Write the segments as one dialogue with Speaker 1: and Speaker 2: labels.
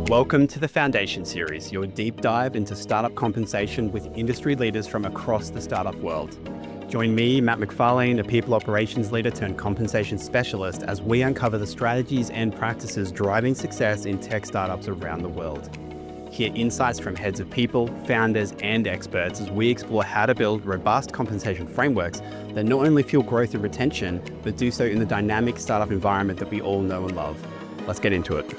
Speaker 1: Welcome to the Foundation Series, your deep dive into startup compensation with industry leaders from across the startup world. Join me, Matt McFarlane, a people operations leader turned compensation specialist, as we uncover the strategies and practices driving success in tech startups around the world. Hear insights from heads of people, founders, and experts as we explore how to build robust compensation frameworks that not only fuel growth and retention, but do so in the dynamic startup environment that we all know and love. Let's get into it.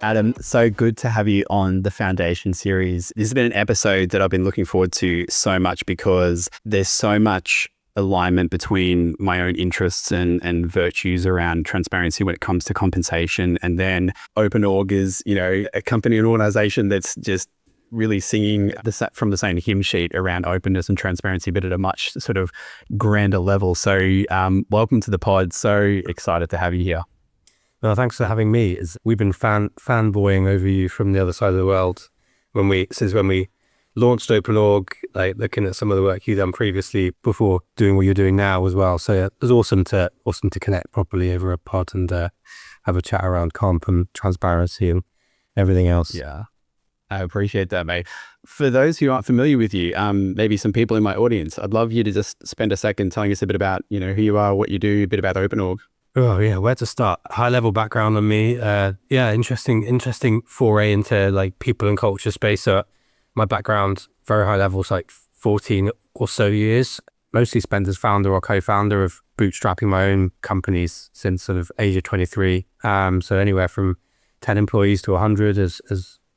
Speaker 1: Adam, so good to have you on the Foundation Series. This has been an episode that I've been looking forward to so much because there's so much alignment between my own interests and virtues around transparency when it comes to compensation. And then OpenOrg is, a company and organization that's just really singing from the same hymn sheet around openness and transparency, but at a much sort of grander level. So welcome to the pod. So excited to have you here.
Speaker 2: Well, thanks for having me. We've been fanboying over you from the other side of the world since when we launched OpenOrg, like looking at some of the work you've done previously before doing what you're doing now as well. So yeah, it was awesome to connect properly over a pod and have a chat around comp and transparency and everything else.
Speaker 1: Yeah, I appreciate that, mate. For those who aren't familiar with you, maybe some people in my audience, I'd love you to just spend a second telling us a bit about who you are, what you do, a bit about OpenOrg.
Speaker 2: Oh yeah, where to start? High level background on me. Interesting foray into like people and culture space. So my background, very high level, like 14 or so years, mostly spent as founder or co-founder of bootstrapping my own companies since sort of age of 23. So anywhere from 10 employees to 100 as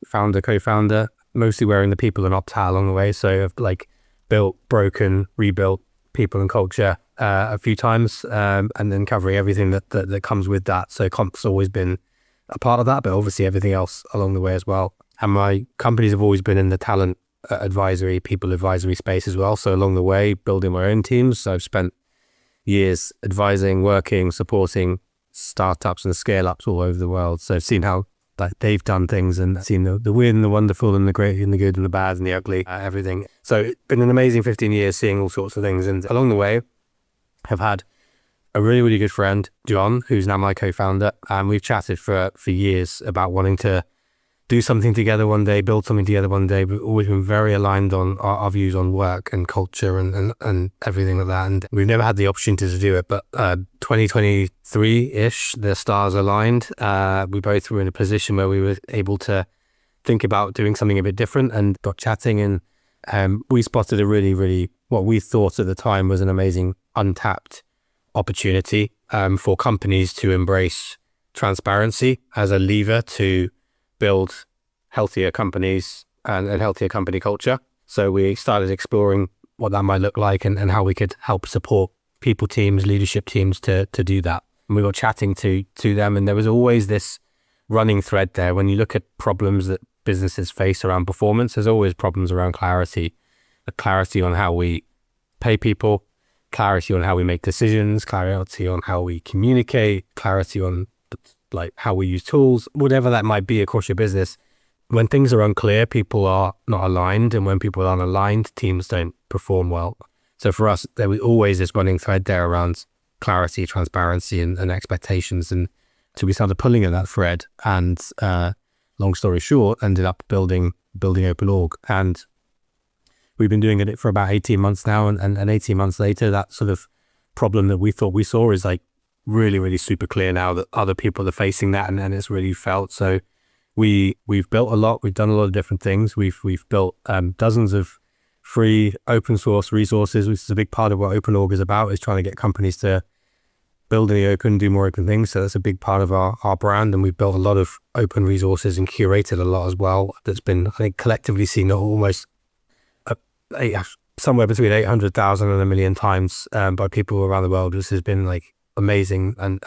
Speaker 2: founder, co-founder, mostly wearing the people and ops hat along the way. So I've like built, broken, rebuilt people and culture a few times, and then covering everything that comes with that. So comp's always been a part of that, but obviously everything else along the way as well. And my companies have always been in the talent advisory, people advisory space as well. So along the way, building my own teams. So I've spent years advising, working, supporting startups and scale-ups all over the world. So I've seen how they've done things and seen the weird and the wonderful and the great and the good and the bad and the ugly, everything. So it's been an amazing 15 years seeing all sorts of things. And along the way, have had a really, really good friend, John, who's now my co-founder. And we've chatted for years about wanting to do something together one day, build something together one day. We've always been very aligned on our views on work and culture and everything like that. And we've never had the opportunity to do it. But 2023-ish, the stars aligned. We both were in a position where we were able to think about doing something a bit different and got chatting. And we spotted a really, really, what we thought at the time was an amazing untapped opportunity for companies to embrace transparency as a lever to build healthier companies and healthier company culture. So we started exploring what that might look like and how we could help support people teams, leadership teams to do that. And we got chatting to them, and there was always this running thread there. When you look at problems that businesses face around performance, there's always problems around clarity. The clarity on how we pay people, clarity on how we make decisions, clarity on how we communicate, clarity on like how we use tools, whatever that might be across your business. When things are unclear, people are not aligned, and when people aren't aligned, teams don't perform well. So for us, there was always this running thread there around clarity, transparency, and expectations. And so we started pulling at that thread, and long story short, ended up building OpenOrg. And we've been doing it for about 18 months now, and 18 months later, that sort of problem that we thought we saw is like really, really super clear now that other people are facing that, and it's really felt. So we've built a lot. We've done a lot of different things. We've built dozens of free open source resources, which is a big part of what OpenOrg is about, is trying to get companies to build in the open, do more open things. So that's a big part of our brand, and we've built a lot of open resources and curated a lot as well. That's been, I think, collectively seen almost somewhere between 800,000 and 1 million times by people around the world. This has been like amazing and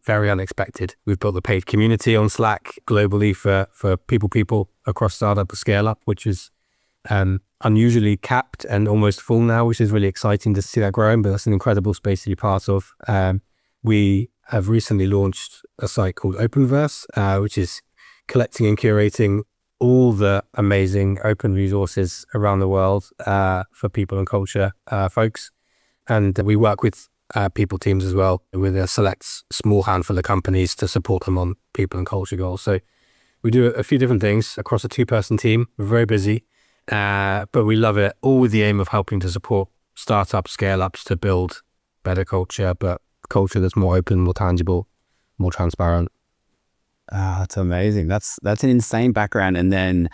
Speaker 2: very unexpected. We've built a paid community on Slack globally for people across startup or scale up, which is unusually capped and almost full now, which is really exciting to see that growing, but that's an incredible space to be part of. We have recently launched a site called Openverse, which is collecting and curating all the amazing open resources around the world for people and culture folks. And we work with people teams as well, with a select small handful of companies to support them on people and culture goals. So we do a few different things across a 2-person team. We're very busy, but we love it, all with the aim of helping to support startups, scale-ups to build better culture, but culture that's more open, more tangible, more transparent.
Speaker 1: That's amazing. That's an insane background. And then,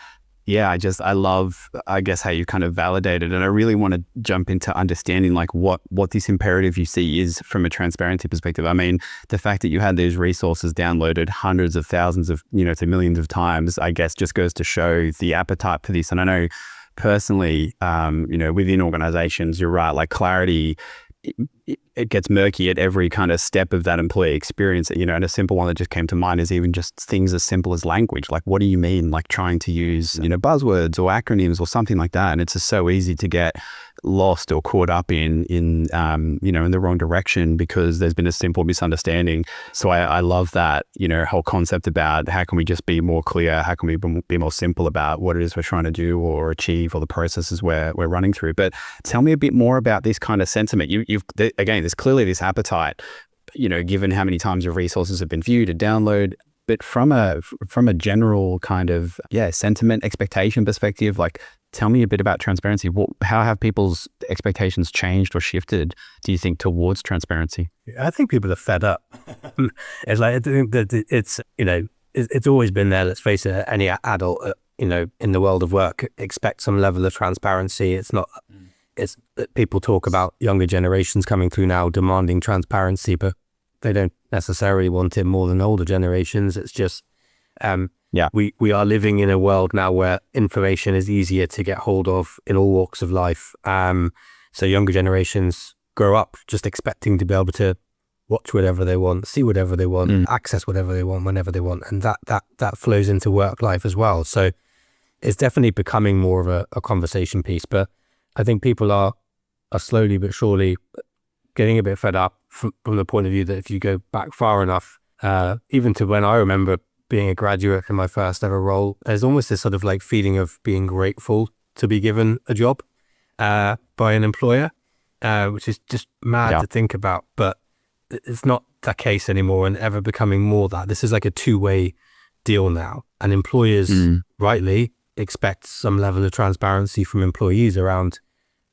Speaker 1: yeah, I love, I guess, how you kind of validated. And I really want to jump into understanding like what this imperative you see is from a transparency perspective. I mean, the fact that you had these resources downloaded hundreds of thousands of, to millions of times, I guess just goes to show the appetite for this. And I know personally, within organizations, you're right, like clarity, it gets murky at every kind of step of that employee experience, and a simple one that just came to mind is even just things as simple as language. Like, what do you mean? Like trying to use, buzzwords or acronyms or something like that. And it's just so easy to get lost or caught up in the wrong direction because there's been a simple misunderstanding. So I love that, whole concept about how can we just be more clear? How can we be more simple about what it is we're trying to do or achieve, or the processes we're running through? But tell me a bit more about this kind of sentiment. Again, there's clearly this appetite, given how many times your resources have been viewed and downloaded. But from a general kind of sentiment expectation perspective, like tell me a bit about transparency. How have people's expectations changed or shifted, do you think, towards transparency?
Speaker 2: I think people are fed up. It's like, I think that it's always been there. Let's face it, any adult, in the world of work expect some level of transparency. It's not. It's people talk about younger generations coming through now demanding transparency, but they don't necessarily want it more than older generations. It's just, we are living in a world now where information is easier to get hold of in all walks of life. So younger generations grow up just expecting to be able to watch whatever they want, see whatever they want, access whatever they want, whenever they want. And that flows into work life as well. So it's definitely becoming more of a conversation piece, but I think people are slowly but surely getting a bit fed up from the point of view that if you go back far enough, even to when I remember being a graduate in my first ever role, there's almost this sort of like feeling of being grateful to be given a job by an employer, which is just mad to think about. But it's not the case anymore, and ever becoming more that. This is like a two-way deal now, and employers rightly expect some level of transparency from employees around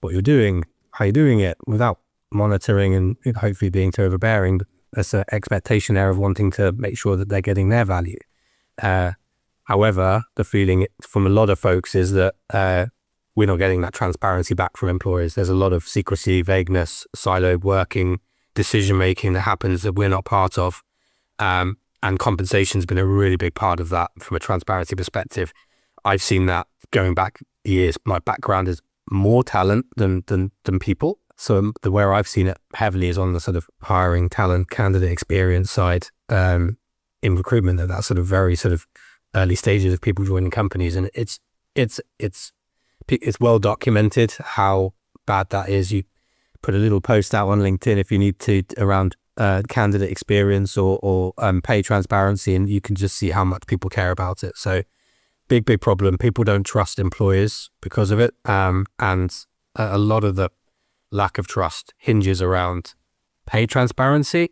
Speaker 2: what you're doing, how you're doing it, without monitoring and hopefully being too overbearing. There's an expectation there of wanting to make sure that they're getting their value. However, the feeling from a lot of folks is that we're not getting that transparency back from employers. There's a lot of secrecy, vagueness, siloed working, decision-making that happens that we're not part of. And compensation's been a really big part of that from a transparency perspective. I've seen that going back years. My background is more talent than people. So where I've seen it heavily is on the sort of hiring talent, candidate experience side, in recruitment at that sort of very sort of early stages of people joining companies. And it's well documented how bad that is. You put a little post out on LinkedIn if you need to around candidate experience or pay transparency, and you can just see how much people care about it. So big problem. People don't trust employers because of it. And a lot of the lack of trust hinges around pay transparency,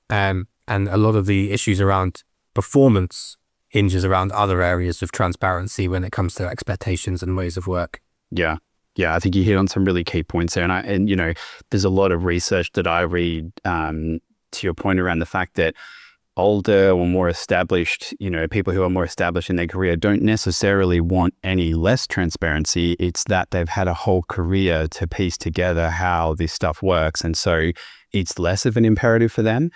Speaker 2: and a lot of the issues around performance hinges around other areas of transparency when it comes to expectations and ways of work.
Speaker 1: Yeah, I think you hit on some really key points there, and there's a lot of research that I read to your point around the fact that older or more established, people who are more established in their career don't necessarily want any less transparency. It's that they've had a whole career to piece together how this stuff works. And so it's less of an imperative for them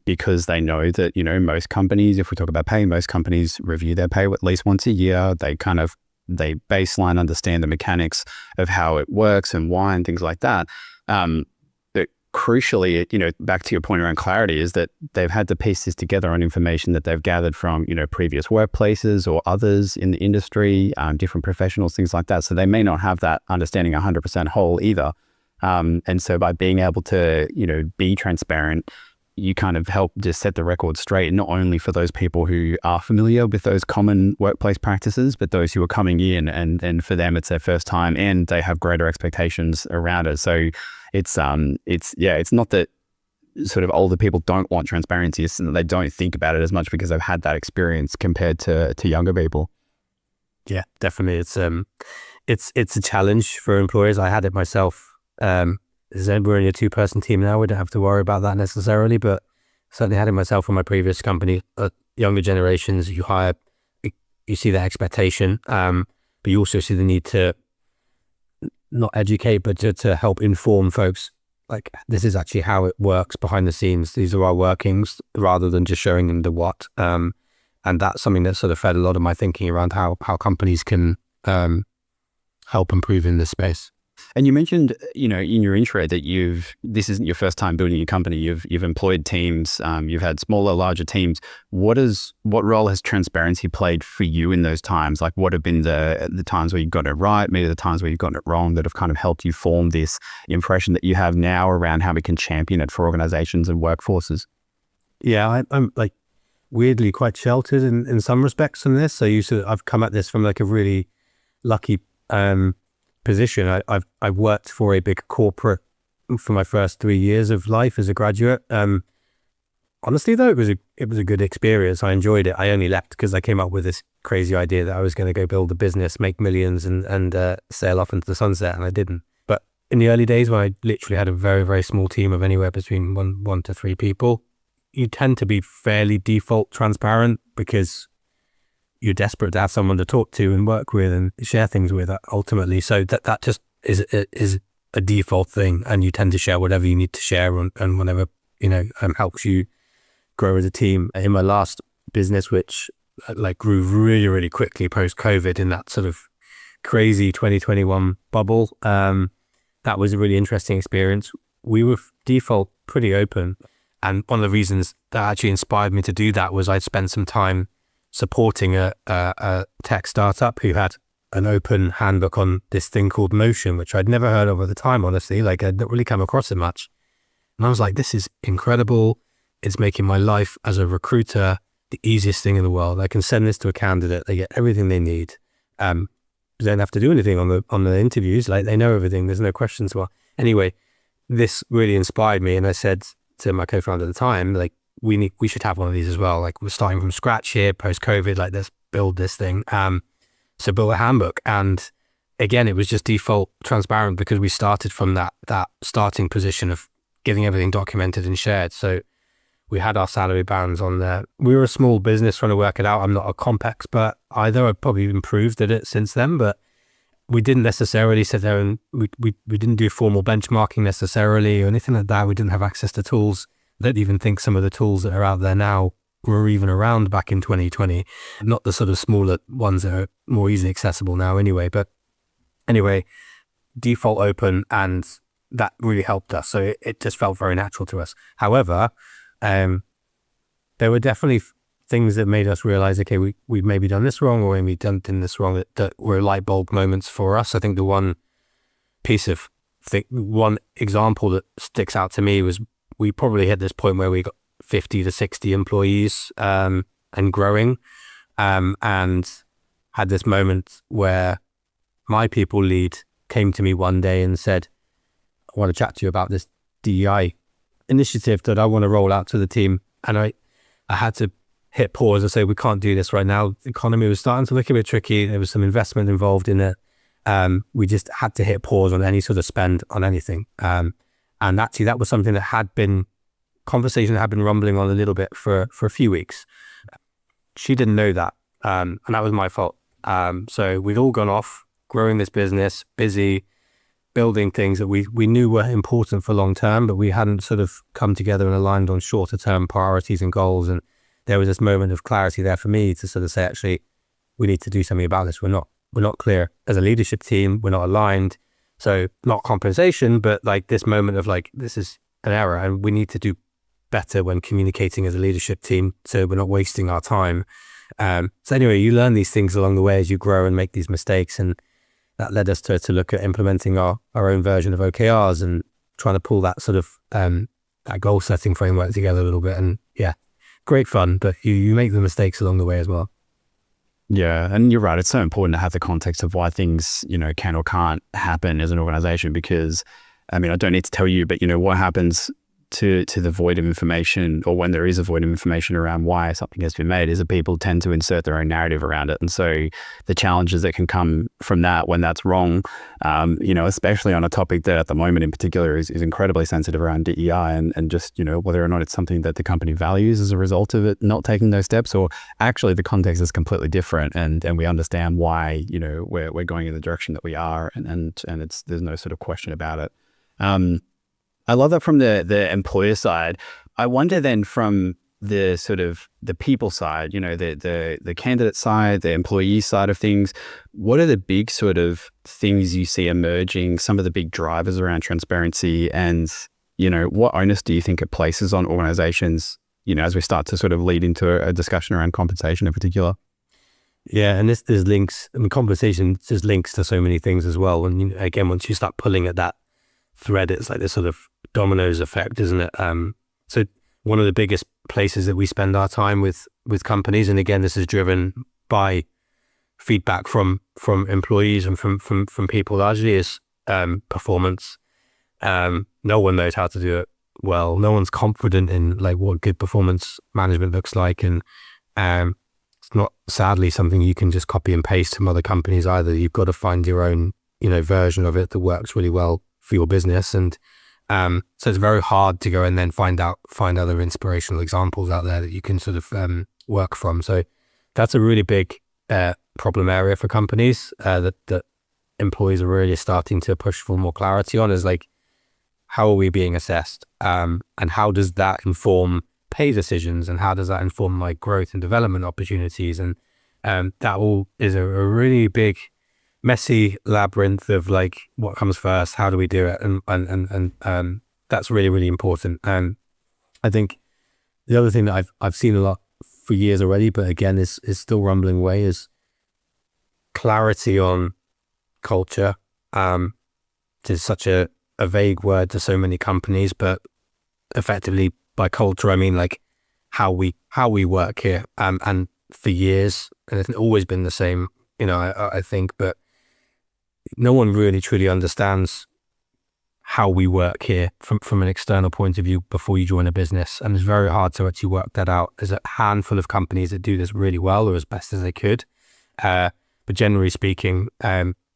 Speaker 1: because they know that, most companies, if we talk about pay, most companies review their pay at least once a year. They baseline understand the mechanics of how it works and why and things like that. Crucially, back to your point around clarity, is that they've had to piece this together on information that they've gathered from, previous workplaces or others in the industry, different professionals, things like that. So they may not have that understanding 100% whole either. And so by being able to, be transparent, you kind of help just set the record straight, not only for those people who are familiar with those common workplace practices, but those who are coming in and for them, it's their first time and they have greater expectations around it. So it's not that sort of older people don't want transparency, it's that they don't think about it as much because they've had that experience compared to younger people.
Speaker 2: Yeah, definitely. It's a challenge for employers. I had it myself. We're only a 2-person team now. We don't have to worry about that necessarily, but certainly had it myself from my previous company. Younger generations, you hire, you see that expectation, but you also see the need to not educate, but to help inform folks. Like, this is actually how it works behind the scenes. These are our workings, rather than just showing them the what. And that's something that sort of fed a lot of my thinking around how companies can help improve in this space.
Speaker 1: And you mentioned, in your intro that this isn't your first time building your company. You've employed teams, you've had smaller, larger teams. What role has transparency played for you in those times? Like, what have been the times where you've gotten it right, maybe the times where you've gotten it wrong, that have kind of helped you form this impression that you have now around how we can champion it for organizations and workforces?
Speaker 2: Yeah, I'm like weirdly quite sheltered in some respects from this. So I've come at this from like a really lucky position. I've worked for a big corporate for my first 3 years of life as a graduate. Honestly though, it was a good experience. I enjoyed it. I only left because I came up with this crazy idea that I was going to go build a business, make millions and sail off into the sunset, and I didn't. But in the early days, when I literally had a very, very small team of anywhere between one to 3 people, you tend to be fairly default transparent because you're desperate to have someone to talk to and work with and share things with ultimately. So that just is a default thing, and you tend to share whatever you need to share and whatever, helps you grow as a team. In my last business, which like grew really, really quickly post-COVID in that sort of crazy 2021 bubble, that was a really interesting experience. We were default pretty open. And one of the reasons that actually inspired me to do that was I'd spent some time supporting a tech startup who had an open handbook on this thing called Motion, which I'd never heard of at the time, honestly. Like, I'd not really come across it much. And I was like, this is incredible. It's making my life as a recruiter the easiest thing in the world. I can send this to a candidate. They get everything they need. They don't have to do anything on the interviews. Like, they know everything. There's no questions. Well, anyway, this really inspired me. And I said to my co-founder at the time, like, we should have one of these as well. Like, we're starting from scratch here post-COVID, like, let's build this thing. So build a handbook. And again, it was just default transparent because we started from that starting position of getting everything documented and shared. So we had our salary bands on there. We were a small business trying to work it out. I'm not a comp expert either. I've probably improved at it since then, but we didn't necessarily sit there and we didn't do formal benchmarking necessarily or anything like that. We didn't have access to tools. I don't even think some of the tools that are out there now were even around back in 2020. Not the sort of smaller ones that are more easily accessible now anyway. But anyway, default open, and that really helped us. So it just felt very natural to us. However, there were definitely things that made us realize, okay, we've maybe done this wrong, or maybe done this wrong, that were light bulb moments for us. I think the one example that sticks out to me was we probably hit this point where we got 50 to 60 employees and growing, and had this moment where my people lead came to me one day and said, I want to chat to you about this DEI initiative that I want to roll out to the team. And I had to hit pause and say, we can't do this right now. The economy was starting to look a bit tricky. There was some investment involved in it. We just had to hit pause on any sort of spend on anything. And actually that was something that conversation had been rumbling on a little bit for a few weeks. She didn't know that. And that was my fault. So we'd all gone off growing this business, busy building things that we knew were important for long term, but we hadn't sort of come together and aligned on shorter term priorities and goals. And there was this moment of clarity there for me to sort of say, actually, we need to do something about this. We're not clear as a leadership team. We're not aligned. So not compensation, but like this moment of like, this is an error and we need to do better when communicating as a leadership team, so we're not wasting our time. So anyway, you learn these things along the way as you grow and make these mistakes. And that led us to look at implementing our own version of OKRs and trying to pull that sort of that goal setting framework together a little bit. And yeah, great fun, but you make the mistakes along the way as well.
Speaker 1: Yeah, and you're right. It's so important to have the context of why things, can or can't happen as an organization, because, I mean, I don't need to tell you, but, what happens to the void of information, or when there is a void of information around why something has been made, is that people tend to insert their own narrative around it. And so the challenges that can come from that when that's wrong, especially on a topic that at the moment in particular is incredibly sensitive around DEI and just, whether or not it's something that the company values as a result of it not taking those steps, or actually the context is completely different and we understand why, we're going in the direction that we are, and there's no sort of question about it. I love that from the employer side. I wonder then from the sort of the people side, the candidate side, the employee side of things, what are the big sort of things you see emerging, some of the big drivers around transparency, and, what onus do you think it places on organizations, as we start to sort of lead into a discussion around compensation in particular?
Speaker 2: Yeah, and there's links, compensation just links to so many things as well. And again, once you start pulling at that thread, it's like this sort of dominoes effect, isn't it? So one of the biggest places that we spend our time with companies, and again, this is driven by feedback from employees and from people largely, is performance. No one knows how to do it well. No one's confident in like what good performance management looks like, and it's not, sadly, something you can just copy and paste from other companies either. You've got to find your own version of it that works really well for your business. And so it's very hard to go and then find other inspirational examples out there that you can sort of work from. So that's a really big problem area for companies that employees are really starting to push for more clarity on, is like, how are we being assessed? And how does that inform pay decisions? And how does that inform like growth and development opportunities? And that all is a really big, messy labyrinth of like, what comes first, how do we do it, and that's really, really important. And I think the other thing that I've seen a lot for years already, but again is still rumbling away, is clarity on culture. It's such a vague word to so many companies, but effectively by culture I mean like how we work here. And for years, and it's always been the same, I think, but no one really truly understands how we work here from an external point of view before you join a business. And it's very hard to actually work that out. There's a handful of companies that do this really well, or as best as they could. But generally speaking,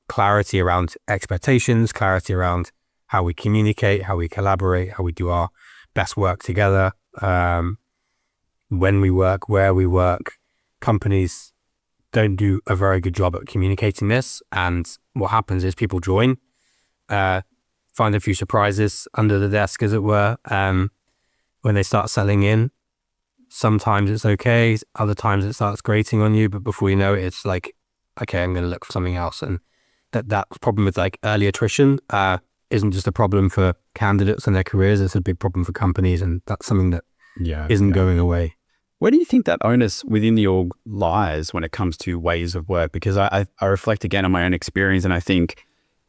Speaker 2: clarity around expectations, clarity around how we communicate, how we collaborate, how we do our best work together, when we work, where we work. Companies don't do a very good job at communicating this, and what happens is people join, find a few surprises under the desk, as it were, when they start settling in. Sometimes it's okay, other times it starts grating on you, but before you know it, it's like, okay, I'm going to look for something else. And that problem with like early attrition isn't just a problem for candidates and their careers, it's a big problem for companies, and that's something that isn't going away.
Speaker 1: Where do you think that onus within the org lies when it comes to ways of work? Because I reflect again on my own experience, and I think,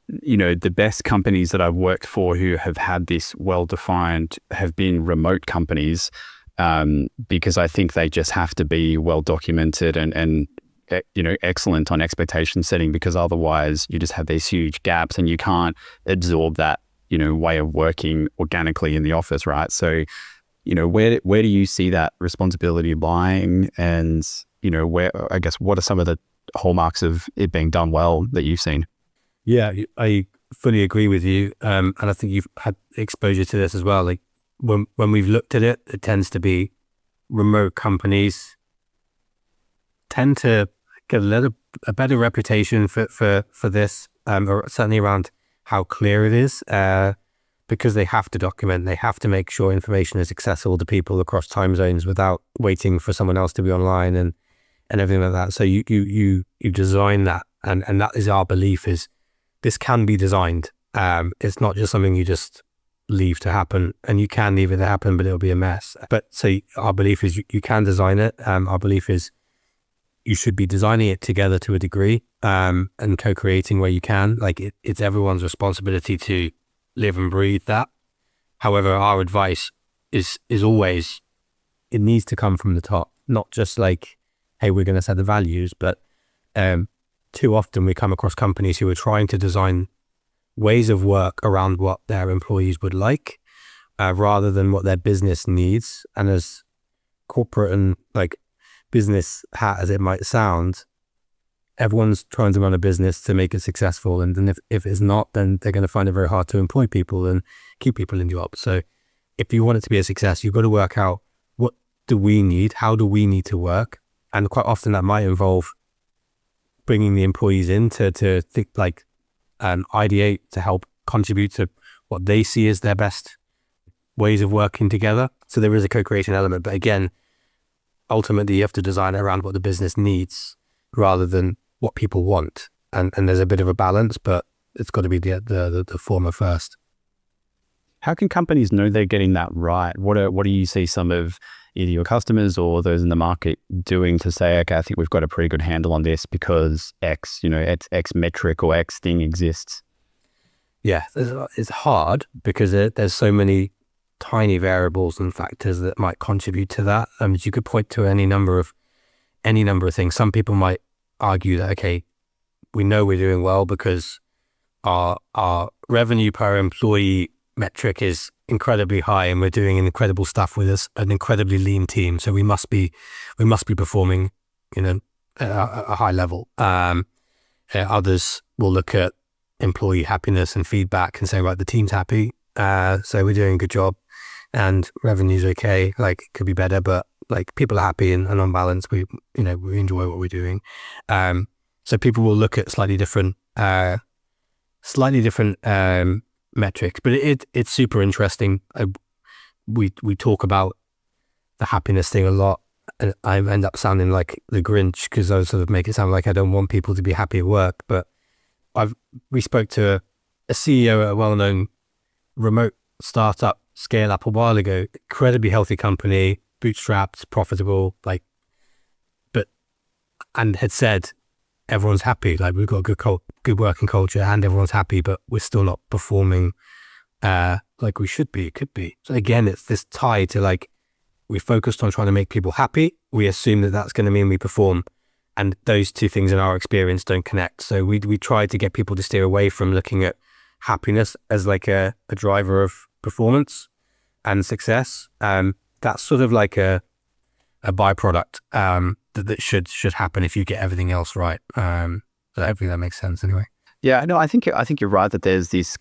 Speaker 1: the best companies that I've worked for who have had this well-defined have been remote companies, because I think they just have to be well-documented and excellent on expectation setting, because otherwise you just have these huge gaps and you can't absorb that, way of working organically in the office, right? So, where do you see that responsibility lying? And, where, I guess, what are some of the hallmarks of it being done well that you've seen?
Speaker 2: Yeah, I fully agree with you. And I think you've had exposure to this as well. Like when we've looked at it, it tends to be remote companies tend to get a better reputation for this, or certainly around how clear it is, because they have to document, they have to make sure information is accessible to people across time zones without waiting for someone else to be online and everything like that. So you design that, and that is our belief, is this can be designed. It's not just something you just leave to happen, and you can leave it to happen, but it'll be a mess. But so our belief is you can design it. Our belief is you should be designing it together to a degree, and co-creating where you can. Like it's everyone's responsibility to live and breathe that. However, our advice is always, it needs to come from the top, not just like, hey, we're going to set the values, but too often we come across companies who are trying to design ways of work around what their employees would like, rather than what their business needs. And as corporate and like business hat as it might sound, everyone's trying to run a business to make it successful. And then if it's not, then they're going to find it very hard to employ people and keep people in jobs. So if you want it to be a success, you've got to work out, what do we need? How do we need to work? And quite often that might involve bringing the employees in to think, like, ideate, to help contribute to what they see as their best ways of working together. So there is a co-creation element, but again, ultimately you have to design it around what the business needs rather than what people want. And there's a bit of a balance, but it's got to be the former first.
Speaker 1: How can companies know they're getting that right? What do you see some of either your customers or those in the market doing to say, okay, I think we've got a pretty good handle on this because X, X metric or X thing exists?
Speaker 2: Yeah, it's hard because there's so many tiny variables and factors that might contribute to that. You could point to any number of things. Some people might argue that, okay, we know we're doing well because our revenue per employee metric is incredibly high and we're doing incredible stuff with an incredibly lean team. So we must be performing, at a high level. Others will look at employee happiness and feedback and say, right, the team's happy. So we're doing a good job and revenue's okay. Like, it could be better, but like, people are happy and on balance, we enjoy what we're doing. So people will look at slightly different metrics, but it's super interesting. We talk about the happiness thing a lot, and I end up sounding like the Grinch because I sort of make it sound like I don't want people to be happy at work. But we spoke to a CEO at a well-known remote startup scale up a while ago, incredibly healthy company, bootstrapped, profitable, and had said everyone's happy, like we've got a good working culture and everyone's happy, but we're still not performing like we could be. So again, it's this tie to, like, we focused on trying to make people happy. We assume that that's going to mean we perform, and those two things in our experience don't connect. So we try to get people to steer away from looking at happiness as like a driver of performance and success. That's sort of like a byproduct that should happen if you get everything else right. So hopefully that makes sense anyway.
Speaker 1: Yeah, no, I think you're right that there's this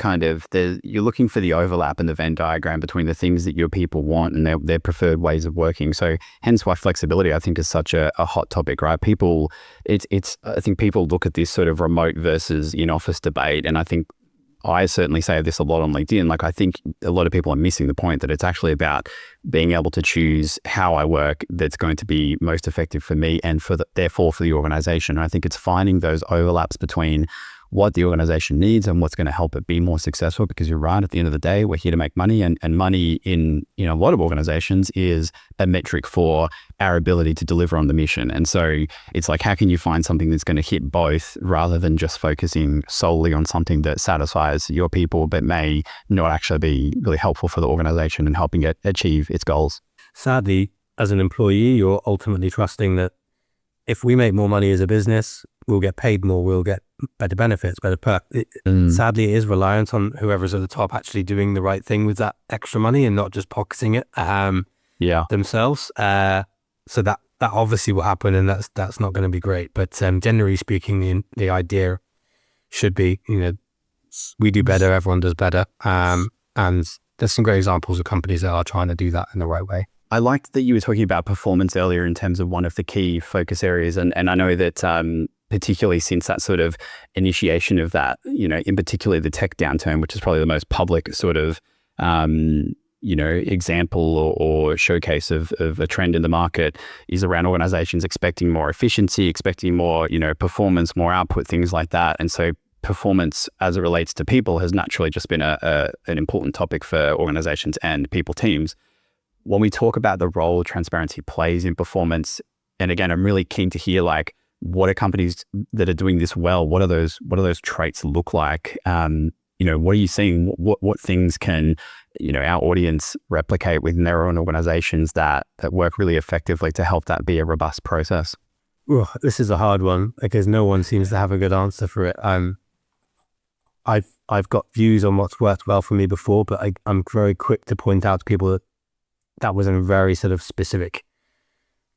Speaker 1: you're looking for the overlap in the Venn diagram between the things that your people want and their preferred ways of working. So hence why flexibility, I think, is such a hot topic, right? I think people look at this sort of remote versus in-office debate, and I think I certainly say this a lot on LinkedIn. Like, I think a lot of people are missing the point that it's actually about being able to choose how I work that's going to be most effective for me and therefore for the organization. And I think it's finding those overlaps between what the organization needs and what's going to help it be more successful, because you're right, at the end of the day, we're here to make money, and money in a lot of organizations is a metric for our ability to deliver on the mission. And so it's like, how can you find something that's going to hit both rather than just focusing solely on something that satisfies your people but may not actually be really helpful for the organization and helping it achieve its goals? Sadly,
Speaker 2: as an employee, you're ultimately trusting that if we make more money as a business, we'll get paid more, we'll get better benefits, better perks. Sadly, it is reliant on whoever's at the top actually doing the right thing with that extra money and not just pocketing it themselves. So that obviously will happen, and that's not going to be great. But generally speaking, the idea should be, we do better, everyone does better. And there's some great examples of companies that are trying to do that in the right way.
Speaker 1: I liked that you were talking about performance earlier in terms of one of the key focus areas. And I know that particularly since that sort of initiation of that, in particular the tech downturn, which is probably the most public sort of, example or showcase of a trend in the market, is around organizations expecting more efficiency, expecting more, performance, more output, things like that. And so performance as it relates to people has naturally just been an important topic for organizations and people teams. When we talk about the role transparency plays in performance, and again, I'm really keen to hear, like, what are companies that are doing this well? What are those traits look like? What are you seeing? What things can our audience replicate within their own organizations that work really effectively to help that be a robust process?
Speaker 2: Well, this is a hard one because no one seems to have a good answer for it. I've got views on what's worked well for me before, but I'm very quick to point out to people that was in a very sort of specific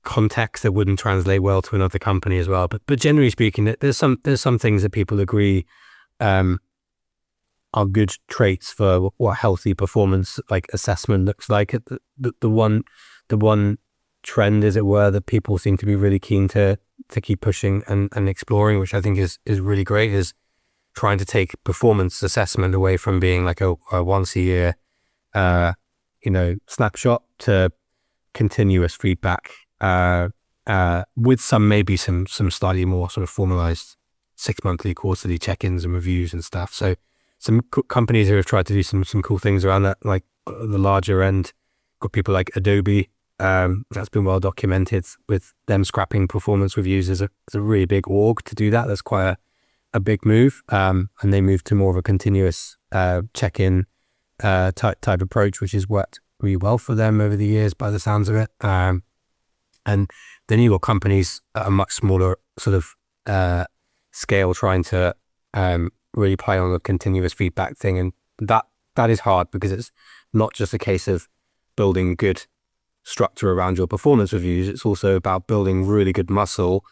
Speaker 2: context that wouldn't translate well to another company as well. But generally speaking, there's some things that people agree are good traits for what healthy performance like assessment looks like. The one trend, as it were, that people seem to be really keen to keep pushing and exploring, which I think is really great, is trying to take performance assessment away from being like a once a year snapshot to continuous feedback with maybe some slightly more sort of formalized 6 monthly, quarterly check-ins and reviews and stuff. So some companies who have tried to do some cool things around that, like the larger end, got people like Adobe. That's been well documented with them scrapping performance reviews as a really big org to do that. That's quite a big move. And they moved to more of a continuous check-in type approach, which has worked really well for them over the years by the sounds of it. And then you've got companies at a much smaller sort of scale trying to really play on the continuous feedback thing. And that is hard because it's not just a case of building good structure around your performance reviews. It's also about building really good muscle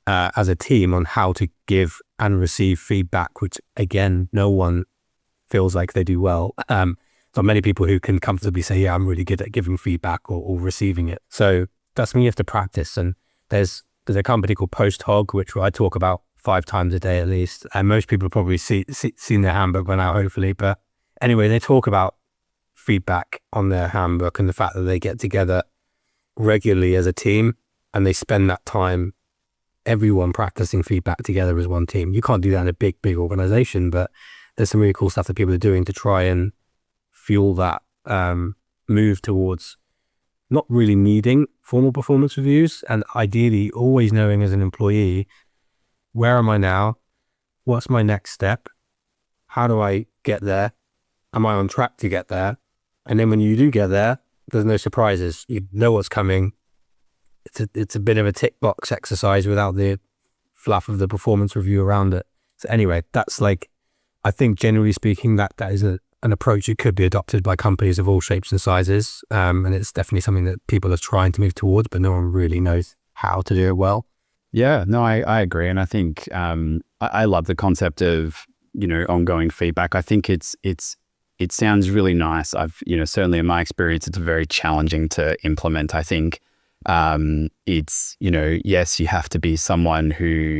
Speaker 2: as a team on how to give and receive feedback, which again, no one feels like they do well. Not many people who can comfortably say, yeah, I'm really good at giving feedback or receiving it. So that's something you have to practice. And there's a company called OpenOrg, which I talk about 5 times a day at least. And most people have probably seen their handbook by now, hopefully. But anyway, they talk about feedback on their handbook and the fact that they get together regularly as a team and they spend that time, everyone practicing feedback together as one team. You can't do that in a big organization, but there's some really cool stuff that people are doing to try and fuel that move towards not really needing formal performance reviews, and ideally always knowing as an employee, where am I now? What's my next step? How do I get there? Am I on track to get there? And then when you do get there, there's no surprises. You know what's coming. It's a bit of a tick box exercise without the fluff of the performance review around it. So anyway, that's like, I think generally speaking, that is an approach that could be adopted by companies of all shapes and sizes. And it's definitely something that people are trying to move towards, but no one really knows how to do it well.
Speaker 1: Yeah, no, I agree. And I think I love the concept of, ongoing feedback. I think it sounds really nice. I've, certainly in my experience, it's very challenging to implement. I think it's, yes, you have to be someone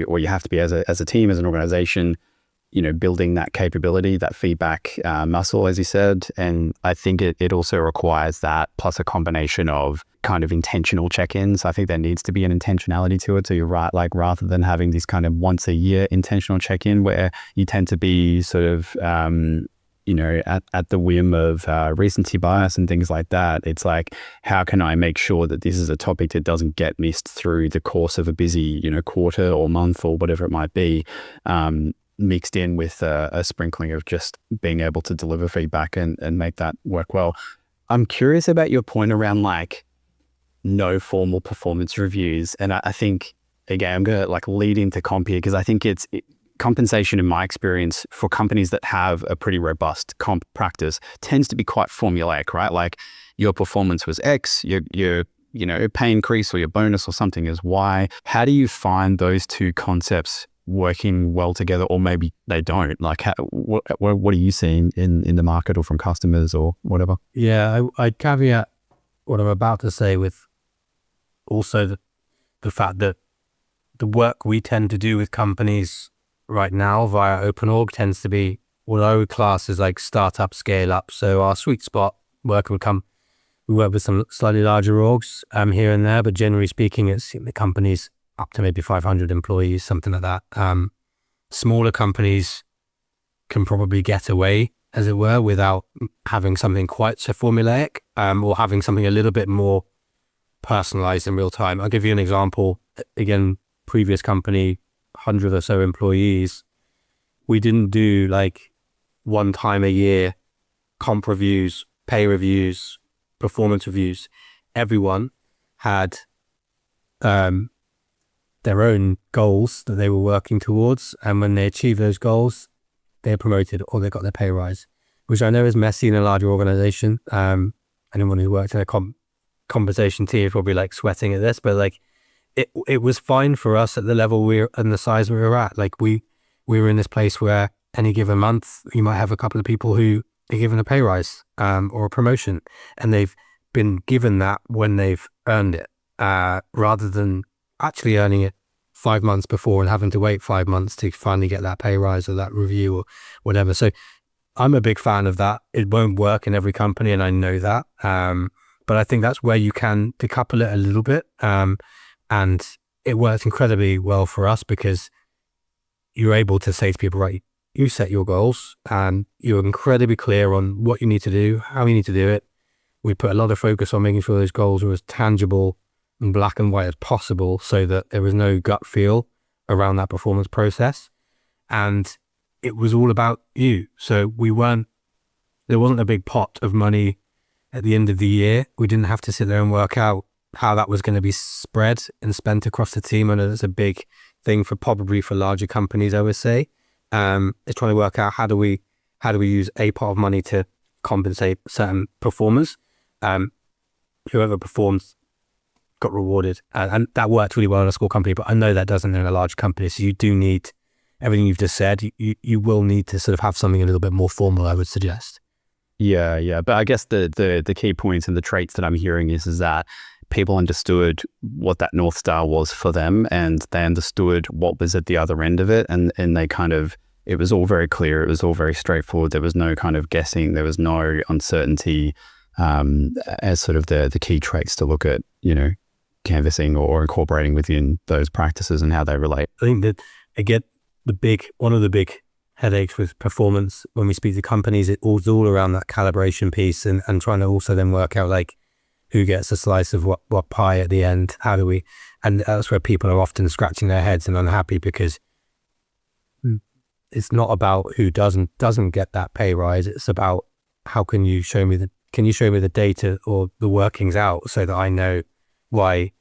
Speaker 1: or you have to be as a team, as an organization, building that capability, that feedback muscle, as you said. And I think it also requires that plus a combination of kind of intentional check-ins. I think there needs to be an intentionality to it. So you're right, like rather than having this kind of once a year intentional check-in where you tend to be sort of, at the whim of recency bias and things like that. It's like, how can I make sure that this is a topic that doesn't get missed through the course of a busy, quarter or month or whatever it might be, mixed in with a sprinkling of just being able to deliver feedback and make that work well. I'm curious about your point around like no formal performance reviews. And I think, again, I'm going to like lead into comp here because I think compensation, in my experience, for companies that have a pretty robust comp practice tends to be quite formulaic, right? Like your performance was X, your pay increase or your bonus or something is Y. How do you find those two concepts working well together, or maybe they don't? Like, what are you seeing in the market or from customers or whatever?
Speaker 2: Yeah, I'd caveat what I'm about to say with also the fact that the work we tend to do with companies right now via OpenOrg tends to be what I would class as like startup, scale up. So our sweet spot we work with some slightly larger orgs here and there, but generally speaking, it's the companies up to maybe 500 employees, something like that. Smaller companies can probably get away, as it were, without having something quite so formulaic, or having something a little bit more personalized in real time. I'll give you an example. Again, previous company, 100 or so employees, we didn't do like one time a year comp reviews pay reviews, performance reviews, everyone had their own goals that they were working towards. And when they achieved those goals, they're promoted or they got their pay rise, which I know is messy in a larger organization. Anyone who worked in a compensation team is probably like sweating at this, but like it was fine for us at the level and the size we were at. Like we were in this place where any given month, you might have a couple of people who are given a pay rise or a promotion, and they've been given that when they've earned it, rather than actually earning it 5 months before and having to wait 5 months to finally get that pay rise or that review or whatever. So I'm a big fan of that. It won't work in every company, and I know that. But I think that's where you can decouple it a little bit. And it works incredibly well for us because you're able to say to people, right, you set your goals and you're incredibly clear on what you need to do, how you need to do it. We put a lot of focus on making sure those goals are as tangible and black and white as possible so that there was no gut feel around that performance process. And it was all about you. So there wasn't a big pot of money at the end of the year. We didn't have to sit there and work out how that was going to be spread and spent across the team. I know that's a big thing probably for larger companies, I would say. It's trying to work out how do we use a pot of money to compensate certain performers. Whoever performs got rewarded, and that worked really well in a small company, but I know that doesn't in a large company. So you do need everything you've just said. You will need to sort of have something a little bit more formal, I would suggest.
Speaker 1: Yeah. But I guess the key points and the traits that I'm hearing is that people understood what that North Star was for them, and they understood what was at the other end of it, and they kind of, it was all very clear, it was all very straightforward, there was no kind of guessing, there was no uncertainty, as sort of the key traits to look at, canvassing or incorporating within those practices and how they relate.
Speaker 2: I think that I get one of the big headaches with performance when we speak to companies, it's all around that calibration piece and trying to also then work out like who gets a slice of what pie at the end, and that's where people are often scratching their heads and unhappy because it's not about who doesn't get that pay rise. It's about how can you show me the data or the workings out so that I know why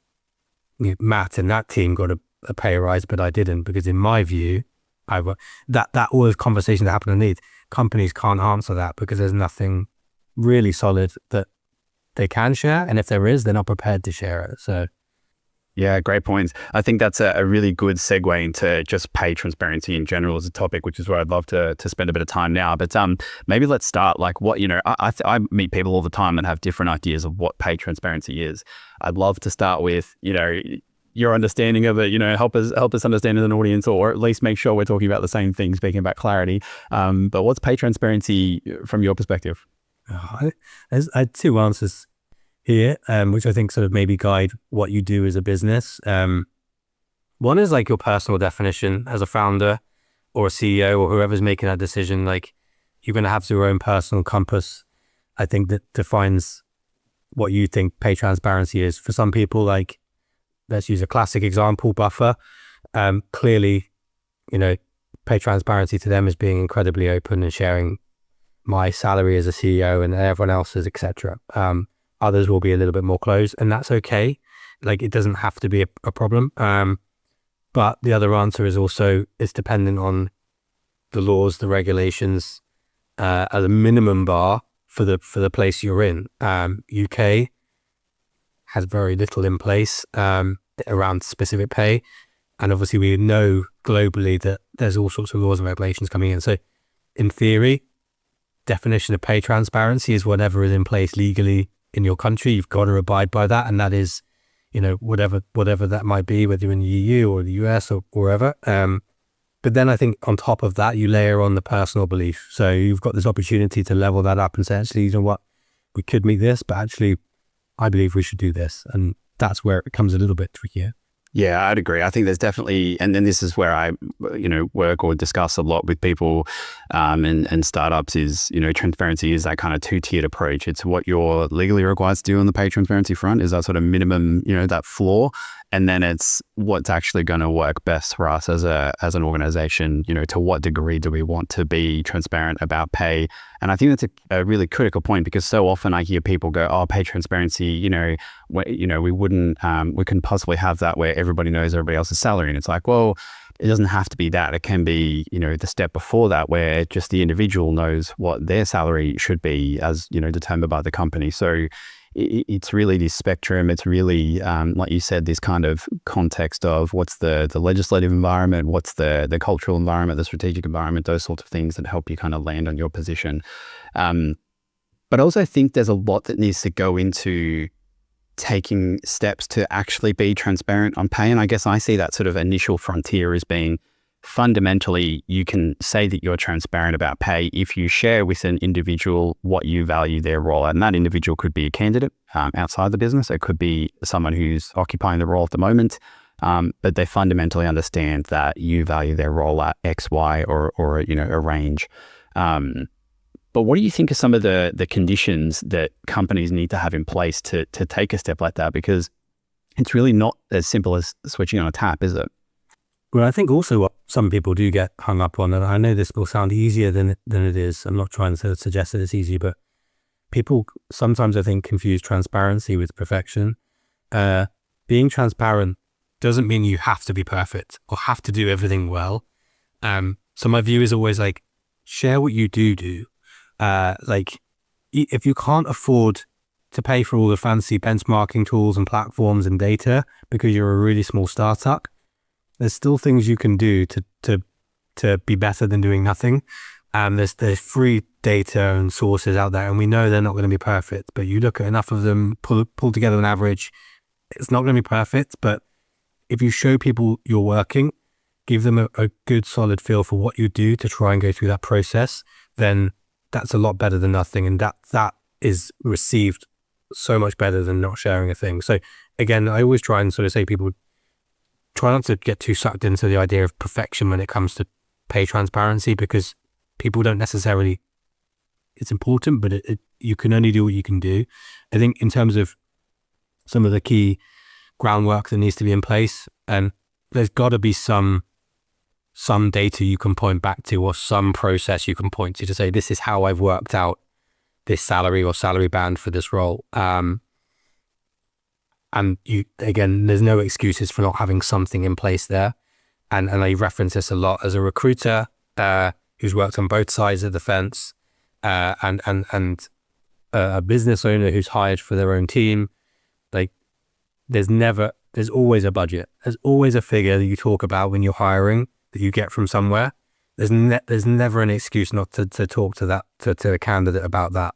Speaker 2: Matt and that team got a pay rise, but I didn't, because in my view, that all those conversations that happen underneath, companies can't answer that because there's nothing really solid that they can share, and if there is, they're not prepared to share it. So
Speaker 1: yeah, great points. I think that's a really good segue into just pay transparency in general as a topic, which is where I'd love to spend a bit of time now. But maybe let's start like what, I meet people all the time that have different ideas of what pay transparency is. I'd love to start with, your understanding of it, help us understand as an audience, or at least make sure we're talking about the same thing, speaking about clarity. But what's pay transparency from your perspective?
Speaker 2: I had two answers here, which I think sort of maybe guide what you do as a business. One is like your personal definition as a founder or a CEO or whoever's making that decision. Like you're going to have your own personal compass, I think, that defines what you think pay transparency is. For some people, like let's use a classic example, Buffer. Clearly, pay transparency to them is being incredibly open and sharing my salary as a CEO and everyone else's, etc. Others will be a little bit more closed, and that's okay. Like it doesn't have to be a problem. But the other answer is also it's dependent on the laws, the regulations, as a minimum bar for the place you're in. UK has very little in place around specific pay, and obviously we know globally that there's all sorts of laws and regulations coming in. So in theory, definition of pay transparency is whatever is in place legally in your country. You've got to abide by that, and that is, whatever that might be, whether you're in the EU or the US or wherever. But then I think on top of that, you layer on the personal belief. So you've got this opportunity to level that up and say, actually, you know what, we could meet this, but actually, I believe we should do this, and that's where it becomes a little bit trickier.
Speaker 1: Yeah, I'd agree. I think there's definitely, and then this is where I, work or discuss a lot with people and startups is, transparency is that kind of two-tiered approach. It's what you're legally required to do on the pay transparency front is that sort of minimum, that floor. And then it's what's actually going to work best for us as an organization. To what degree do we want to be transparent about pay? And I think that's a really critical point, because so often I hear people go, "Oh, pay transparency. We wouldn't, we couldn't possibly have that where everybody knows everybody else's salary." And it's like, well, it doesn't have to be that. It can be, the step before that, where just the individual knows what their salary should be as, determined by the company. So it's really this spectrum. It's really, like you said, this kind of context of what's the legislative environment, what's the cultural environment, the strategic environment, those sorts of things that help you kind of land on your position. But I also think there's a lot that needs to go into taking steps to actually be transparent on pay. And I guess I see that sort of initial frontier as being, fundamentally, you can say that you're transparent about pay if you share with an individual what you value their role at. And that individual could be a candidate outside the business. It could be someone who's occupying the role at the moment, but they fundamentally understand that you value their role at X, Y, or a range. But what do you think are some of the conditions that companies need to have in place to take a step like that? Because it's really not as simple as switching on a tap, is it?
Speaker 2: Well, I think also what some people do get hung up on, and I know this will sound easier than it is. I'm not trying to suggest that it's easy, but people sometimes, I think, confuse transparency with perfection. Being transparent doesn't mean you have to be perfect or have to do everything well. So my view is always like, share what you do. If you can't afford to pay for all the fancy benchmarking tools and platforms and data because you're a really small startup, there's still things you can do to be better than doing nothing. There's free data and sources out there, and we know they're not going to be perfect, but you look at enough of them, pull together an average, it's not going to be perfect. But if you show people you're working, give them a good solid feel for what you do to try and go through that process, then that's a lot better than nothing. And that is received so much better than not sharing a thing. So again, I always try and sort of say people, try not to get too sucked into the idea of perfection when it comes to pay transparency, because people don't necessarily, it's important, but you can only do what you can do. I think in terms of some of the key groundwork that needs to be in place, and there's got to be some data you can point back to, or some process you can point to say, this is how I've worked out this salary or salary band for this role. And there's no excuses for not having something in place there. And I reference this a lot as a recruiter who's worked on both sides of the fence, and a business owner who's hired for their own team. Like, there's always a budget. There's always a figure that you talk about when you're hiring that you get from somewhere. There's never an excuse not to talk to that to a candidate about that.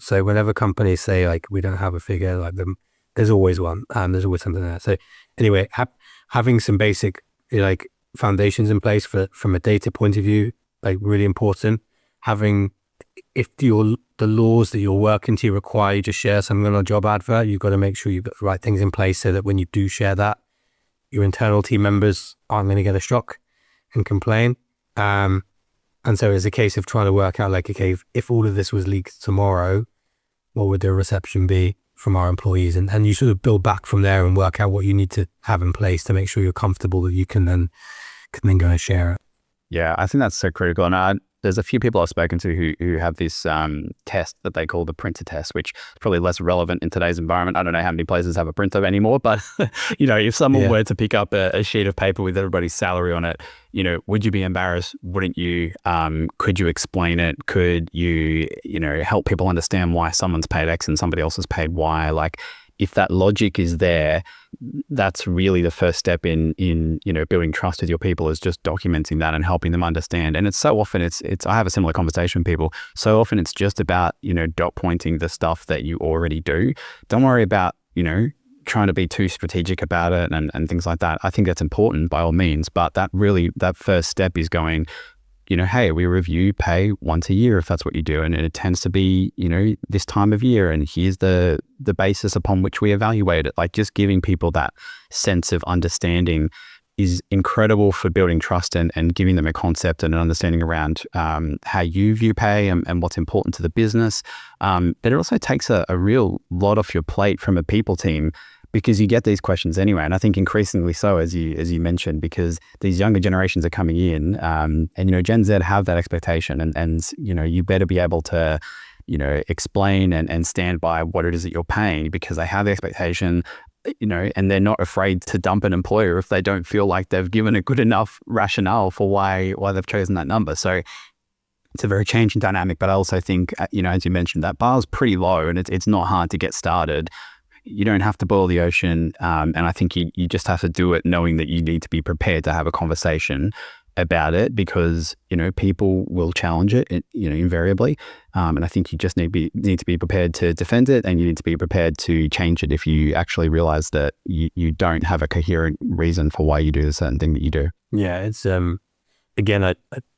Speaker 2: So whenever companies say like, we don't have a figure, like them, there's always one. There's always something there. So anyway, having some basic foundations in place from a data point of view, really important. Having, if the laws that you're working to require you to share something on a job advert, you've got to make sure you've got the right things in place so that when you do share that, your internal team members aren't going to get a shock and complain. And so it's a case of trying to work out if all of this was leaked tomorrow, what would the reception be from our employees? And you sort of build back from there and work out what you need to have in place to make sure you're comfortable that you can then go and share it.
Speaker 1: Yeah, I think that's so critical. And there's a few people I've spoken to who have this test that they call the printer test, which is probably less relevant in today's environment. I don't know how many places have a printer anymore, but if someone were to pick up a sheet of paper with everybody's salary on it, would you be embarrassed? Wouldn't you? Could you explain it? Could you, help people understand why someone's paid X and somebody else is paid Y? If that logic is there, that's really the first step in building trust with your people, is just documenting that and helping them understand. And it's so often it's I have a similar conversation with people. So often it's just about, dot pointing the stuff that you already do. Don't worry about, trying to be too strategic about it and things like that. I think that's important by all means, but that first step is going, hey, we review pay once a year if that's what you do. And it tends to be, this time of year, and here's the basis upon which we evaluate it. Just giving people that sense of understanding is incredible for building trust and giving them a concept and an understanding around how you view pay and what's important to the business. But it also takes a real lot off your plate from a people team, because you get these questions anyway. And I think increasingly so, as you mentioned, because these younger generations are coming in, and, Gen Z have that expectation, and you better be able to, explain and stand by what it is that you're paying, because they have the expectation, and they're not afraid to dump an employer if they don't feel like they've given a good enough rationale for why they've chosen that number. So it's a very changing dynamic, but I also think, as you mentioned, that bar is pretty low, and it's not hard to get started. You don't have to boil the ocean, and I think you just have to do it knowing that you need to be prepared to have a conversation about it, because people will challenge it, invariably, and I think you just need to be prepared to defend it, and you need to be prepared to change it if you actually realize that you don't have a coherent reason for why you do a certain thing that you do.
Speaker 2: Yeah, it's again, I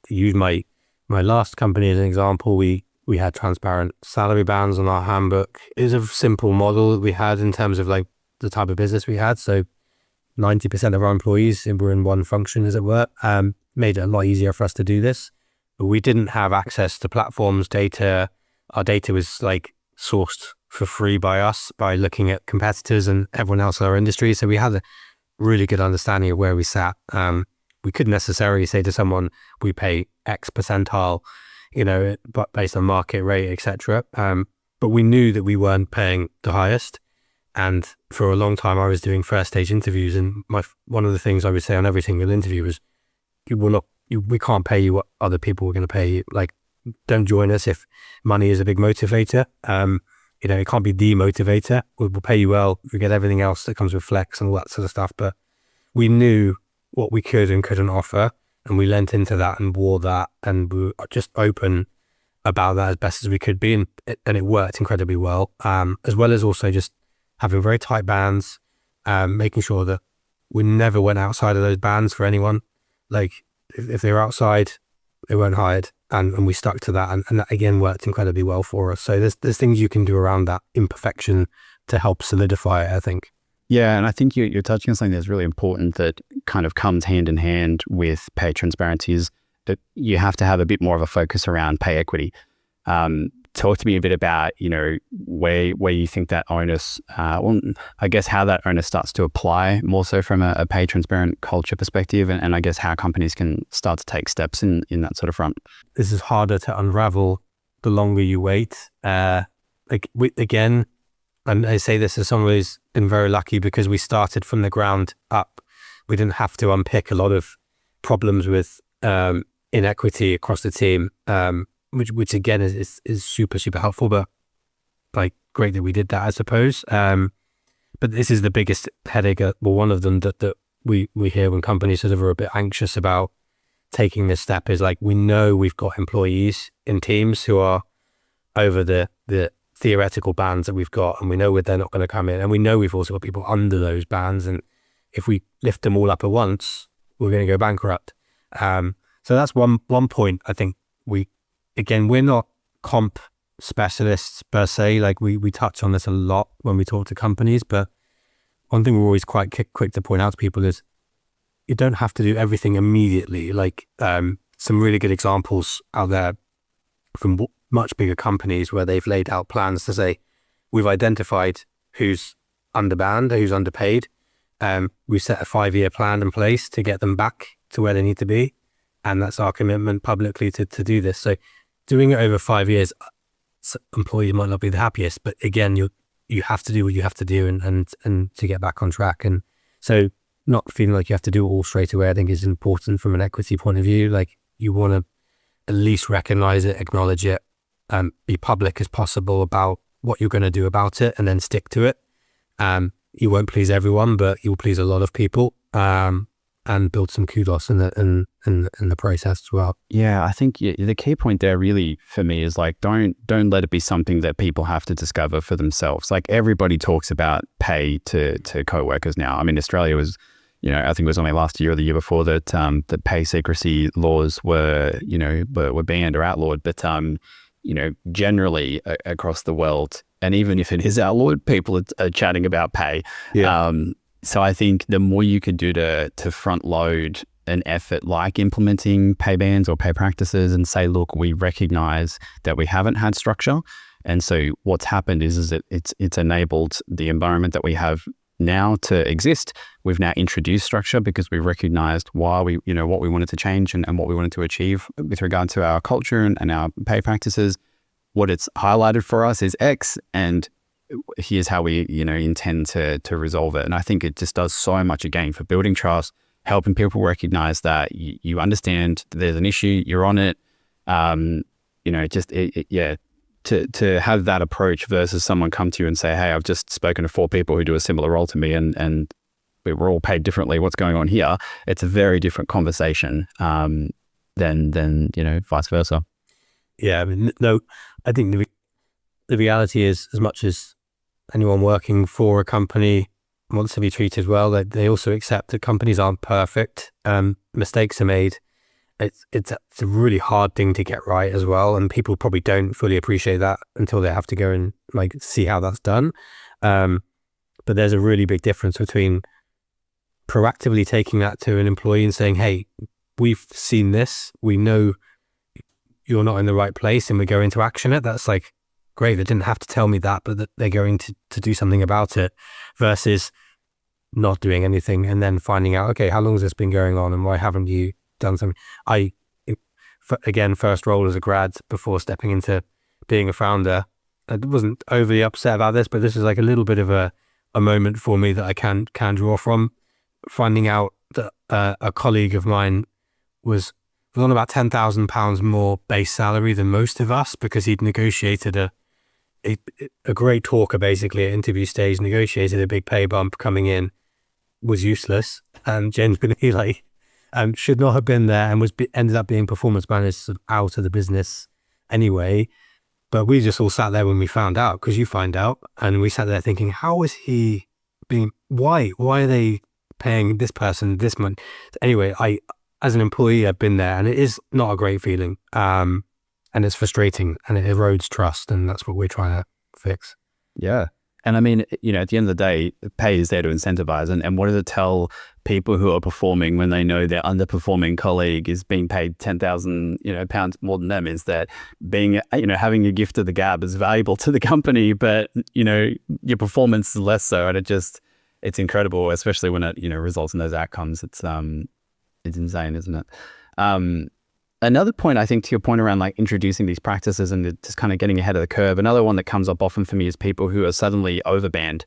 Speaker 2: use my last company as an example. We had transparent salary bands on our handbook. It was a simple model that we had in terms of like the type of business we had. So 90% of our employees were in one function, as it were. Made it a lot easier for us to do this. But we didn't have access to platforms, data. Our data was like sourced for free by us, by looking at competitors and everyone else in our industry. So we had a really good understanding of where we sat. We couldn't necessarily say to someone, we pay X percentile, but based on market rate, etc. But we knew that we weren't paying the highest. And for a long time, I was doing first stage interviews, and one of the things I would say on every single interview was, we can't pay you what other people are going to pay you. Like, don't join us if money is a big motivator. It can't be the motivator. We'll pay you well. We get everything else that comes with flex and all that sort of stuff. But we knew what we could and couldn't offer, and we lent into that and wore that, and we were just open about that as best as we could be, and it worked incredibly well. As well as also just having very tight bands, making sure that we never went outside of those bands for anyone. Like, if they were outside, they weren't hired, and we stuck to that, and that again worked incredibly well for us. So there's things you can do around that imperfection to help solidify it, I think.
Speaker 1: Yeah, and I think you're touching on something that's really important that kind of comes hand in hand with pay transparency, is that you have to have a bit more of a focus around pay equity. Talk to me a bit about, where you think that onus, I guess how that onus starts to apply more so from a pay transparent culture perspective, and I guess how companies can start to take steps in that sort of front.
Speaker 2: This is harder to unravel the longer you wait. Again, and I say this as someone who's been very lucky because we started from the ground up. We didn't have to unpick a lot of problems with inequity across the team, which again is super, super helpful, but like great that we did that, I suppose. But this is the biggest headache, one of them that we hear when companies sort of are a bit anxious about taking this step, is like, we know we've got employees in teams who are over the theoretical bands that we've got, and we know they're not going to come in, and we know we've also got people under those bands, and if we lift them all up at once, we're going to go bankrupt. So that's one point. I think we're not comp specialists per se. Like we touch on this a lot when we talk to companies, but one thing we're always quite quick to point out to people is you don't have to do everything immediately. Like some really good examples out there from much bigger companies where they've laid out plans to say, we've identified who's underband, who's underpaid. We set a 5-year plan in place to get them back to where they need to be. And that's our commitment publicly to do this. So doing it over 5 years, employees might not be the happiest, but again, you have to do what you have to do and to get back on track. And so not feeling like you have to do it all straight away, I think is important from an equity point of view. Like, you want to at least recognize it, acknowledge it, be public as possible about what you're going to do about it, and then stick to it. You won't please everyone, but you'll please a lot of people, and build some kudos in the process as well.
Speaker 1: Yeah, I think the key point there really for me is like, don't let it be something that people have to discover for themselves. Like, everybody talks about pay to co-workers now. I mean, Australia was, I think it was only last year or the year before that the pay secrecy laws were banned or outlawed. But generally across the world, and even if it is outlawed, people are chatting about pay.
Speaker 2: Yeah.
Speaker 1: So I think the more you could do to front load an effort like implementing pay bands or pay practices and say, look, we recognize that we haven't had structure. And so what's happened is that it's enabled the environment that we have now to exist. We've now introduced structure because we recognized why we, what we wanted to change and what we wanted to achieve with regard to our culture and our pay practices. What it's highlighted for us is X, and here's how we, intend to resolve it. And I think it just does so much again for building trust, helping people recognize that you understand there's an issue, you're on it. To have that approach versus someone come to you and say, hey, I've just spoken to 4 people who do a similar role to me and we're all paid differently. What's going on here? It's a very different conversation than vice versa.
Speaker 2: Yeah, I mean, no, I think the reality is, as much as anyone working for a company wants to be treated well, they also accept that companies aren't perfect. Mistakes are made. It's a really hard thing to get right as well, and people probably don't fully appreciate that until they have to go and see how that's done. But there's a really big difference between proactively taking that to an employee and saying, hey, we've seen this, we know you're not in the right place, and we're going to action it. That's great, they didn't have to tell me that, but that they're going to do something about it, versus not doing anything and then finding out, okay, how long has this been going on and why haven't you done something? Again, first role as a grad before stepping into being a founder, I wasn't overly upset about this, but this is a little bit of a moment for me that I can draw from. Finding out that a colleague of mine was on about £10,000 more base salary than most of us, because he'd negotiated a great talker, basically at interview stage, negotiated a big pay bump coming in, was useless and genuinely should not have been there, and ended up being performance managed out of the business anyway. But we just all sat there when we found out, because you find out, and we sat there thinking, how is he being, why are they paying this person this money? Anyway, as an employee, I've been there, and it is not a great feeling, and it's frustrating, and it erodes trust, and that's what we're trying to fix.
Speaker 1: Yeah. And I mean, at the end of the day, pay is there to incentivize. And what does it tell people who are performing when they know their underperforming colleague is being paid 10,000, pounds more than them? Is that being, having a gift of the gab is valuable to the company, but, your performance is less so. And it's incredible, especially when it, results in those outcomes. It's insane, isn't it? Another point, I think, to your point around introducing these practices and just kind of getting ahead of the curve, another one that comes up often for me is people who are suddenly overbanned.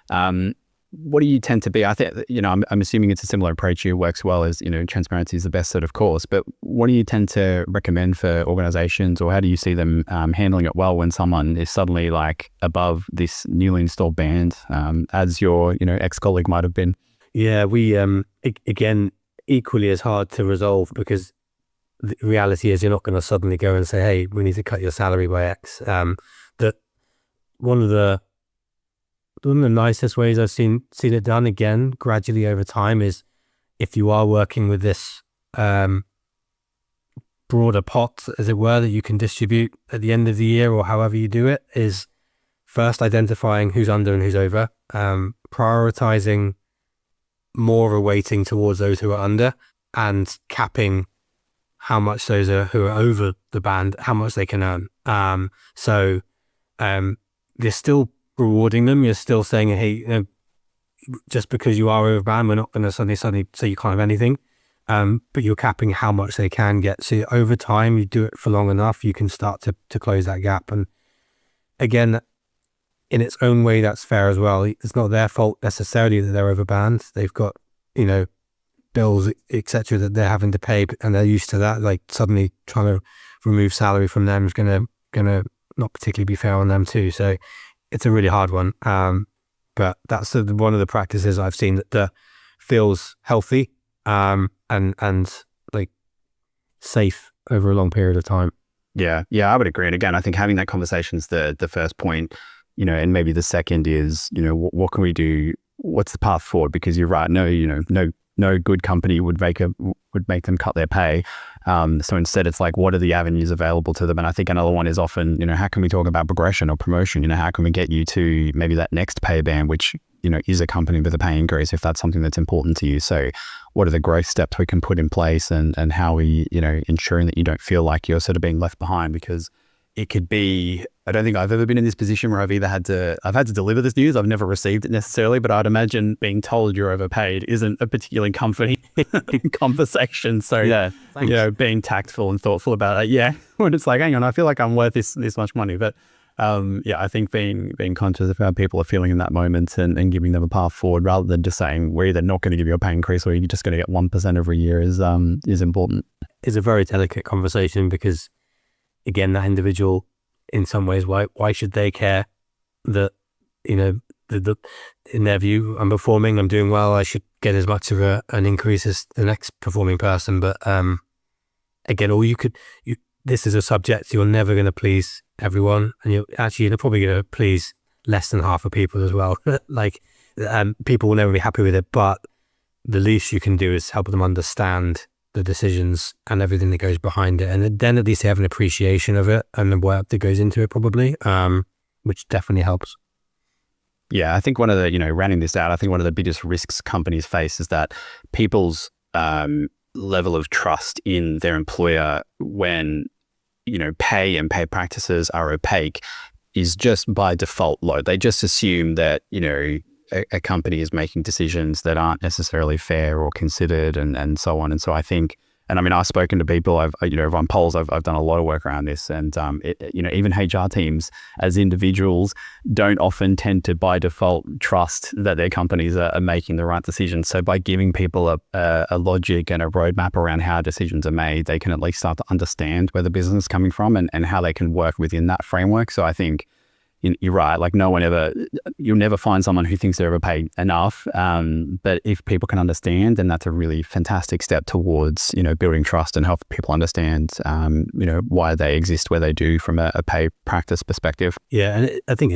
Speaker 1: What do you tend to be? I think, I'm assuming it's a similar approach here, works well as, transparency is the best sort of course, but what do you tend to recommend for organizations, or how do you see them handling it well when someone is suddenly above this newly installed band, as your, ex-colleague might have been?
Speaker 2: Yeah, we, again, equally as hard to resolve, because the reality is you're not going to suddenly go and say, hey, we need to cut your salary by X. That one of the nicest ways I've seen it done, again, gradually over time, is if you are working with this broader pot, as it were, that you can distribute at the end of the year, or however you do it, is first identifying who's under and who's over, prioritizing more of a weighting towards those who are under, and capping how much those who are over the band, how much they can earn. So they're still rewarding them. You're still saying, hey, just because you are over band, we're not going to suddenly say you can't have anything. But you're capping how much they can get. So over time, you do it for long enough, you can start to close that gap. And again, in its own way, that's fair as well. It's not their fault necessarily that they're over band. They've got, bills, etc., that they're having to pay, and they're used to that. Suddenly trying to remove salary from them is gonna not particularly be fair on them too. So it's a really hard one. But that's one of the practices I've seen that feels healthy, and safe over a long period of time.
Speaker 1: Yeah, I would agree. And again, I think having that conversation is the first point, and maybe the second is, what can we do? What's the path forward? Because you're right. No good company would make them cut their pay. So instead, it's what are the avenues available to them? And I think another one is often, how can we talk about progression or promotion? How can we get you to maybe that next pay band, which, is accompanied with a pay increase, if that's something that's important to you. So what are the growth steps we can put in place, and how we, ensuring that you don't feel like you're sort of being left behind? Because it could be, I don't think I've ever been in this position where I've had to deliver this news. I've never received it necessarily, but I'd imagine being told you're overpaid isn't a particularly comforting conversation. So,
Speaker 2: Yeah, thanks.
Speaker 1: being tactful and thoughtful about it. Yeah. When it's like, hang on, I feel like I'm worth this much money. But I think being conscious of how people are feeling in that moment and giving them a path forward rather than just saying, we're either not going to give you a pay increase or you're just going to get 1% every year is important.
Speaker 2: It's a very delicate conversation because, again, that individual, in some ways, why should they care that, the in their view, I'm performing, I'm doing well, I should get as much of an increase as the next performing person. But again, this is a subject you're never going to please everyone, and you're probably going to please less than half of people as well. People will never be happy with it, but the least you can do is help them understand the decisions and everything that goes behind it, and then at least they have an appreciation of it and the work that goes into it, probably, which definitely helps.
Speaker 1: Yeah, I think one of the, rounding this out, I think one of the biggest risks companies face is that people's level of trust in their employer when, pay and pay practices are opaque is just by default low. They just assume that, a company is making decisions that aren't necessarily fair or considered and so on. And so I think, and I mean, I've spoken to people, I've on polls, I've done a lot of work around this, and even HR teams as individuals don't often tend to by default trust that their companies are making the right decisions. So by giving people a logic and a roadmap around how decisions are made, they can at least start to understand where the business is coming from and how they can work within that framework. So I think you're right. Like you'll never find someone who thinks they're overpaid enough. But if people can understand, then that's a really fantastic step towards, building trust and help people understand, why they exist where they do from a pay practice perspective.
Speaker 2: Yeah. And I think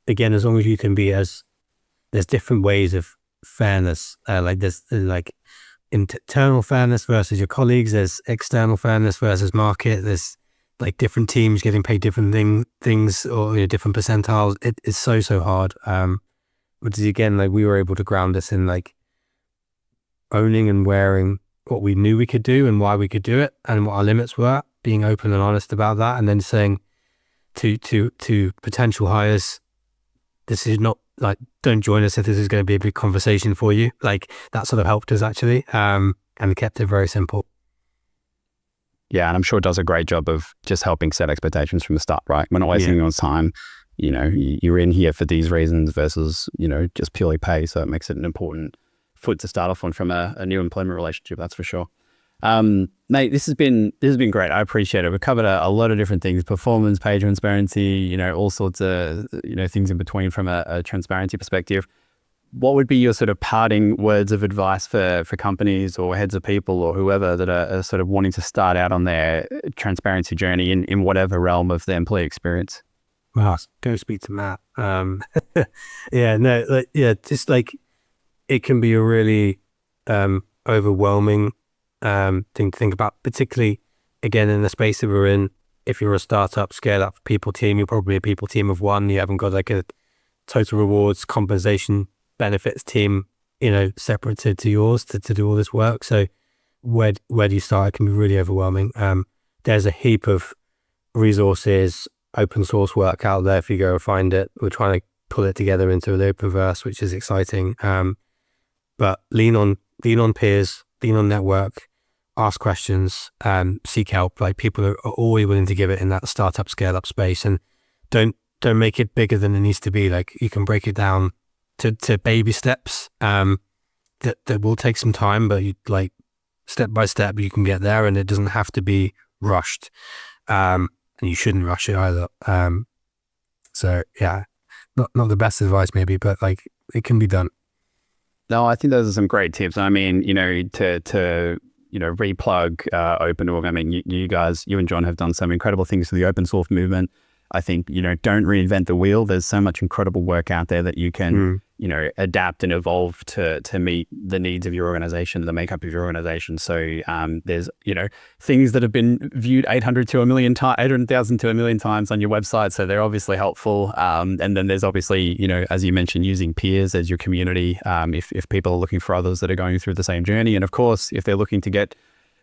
Speaker 2: again, as long as you can there's different ways of fairness. There's internal fairness versus your colleagues. There's external fairness versus market. There's different teams getting paid different things or different percentiles. It's so hard. Which is, again, we were able to ground us in owning and wearing what we knew we could do and why we could do it and what our limits were, being open and honest about that, and then saying to potential hires, this is not don't join us if this is going to be a big conversation for you. That sort of helped us actually, and we kept it very simple.
Speaker 1: Yeah, and I'm sure it does a great job of just helping set expectations from the start, right? We're not wasting anyone's time. You're in here for these reasons versus, just purely pay. So it makes it an important foot to start off on from a new employment relationship, that's for sure. Mate, this has been great. I appreciate it. We've covered a lot of different things: performance, pay transparency, all sorts of, things in between from a transparency perspective. What would be your sort of parting words of advice for companies or heads of people or whoever that are sort of wanting to start out on their transparency journey in whatever realm of the employee experience?
Speaker 2: Wow, go speak to Matt. Just it can be a really overwhelming thing to think about, particularly, again, in the space that we're in. If you're a startup, scale up people team, you're probably a people team of one. You haven't got a total rewards compensation benefits team, separate to yours to do all this work. So where do you start? It can be really overwhelming. There's a heap of resources, open source work out there if you go and find it. We're trying to pull it together into an openverse, which is exciting. But lean on peers, lean on network, ask questions, seek help. People are always willing to give it in that startup scale up space, and don't make it bigger than it needs to be. You can break it down to baby steps that will take some time, but step by step you can get there, and it doesn't have to be rushed, and you shouldn't rush it either. So yeah, not the best advice maybe, but it can be done.
Speaker 1: No, I think those are some great tips. I mean, to replug OpenOrg. I mean, you and John have done some incredible things for the open source movement. I think, don't reinvent the wheel. There's so much incredible work out there that you can, adapt and evolve to meet the needs of your organization, the makeup of your organization. So there's, things that have been viewed 800,000 to 1 million times on your website. So they're obviously helpful. And then there's obviously, as you mentioned, using peers as your community. If people are looking for others that are going through the same journey. And of course, if they're looking to get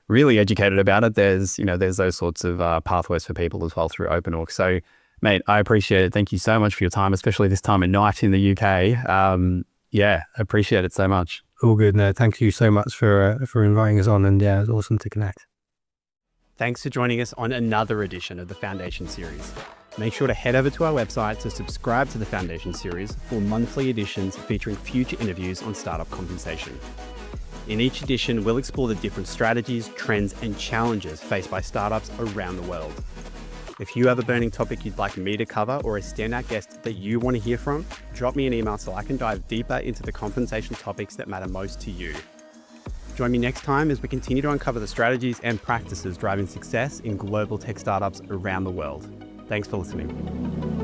Speaker 1: really educated about it, there's those sorts of pathways for people as well through OpenOrg. So, mate, I appreciate it. Thank you so much for your time, especially this time of night in the UK. Yeah, appreciate it so much.
Speaker 2: All good. No, thank you so much for inviting us on, and yeah, it's awesome to connect.
Speaker 1: Thanks for joining us on another edition of the Foundation Series. Make sure to head over to our website to subscribe to the Foundation Series for monthly editions featuring future interviews on startup compensation. In each edition, we'll explore the different strategies, trends, and challenges faced by startups around the world. If you have a burning topic you'd like me to cover or a standout guest that you want to hear from, drop me an email so I can dive deeper into the compensation topics that matter most to you. Join me next time as we continue to uncover the strategies and practices driving success in global tech startups around the world. Thanks for listening.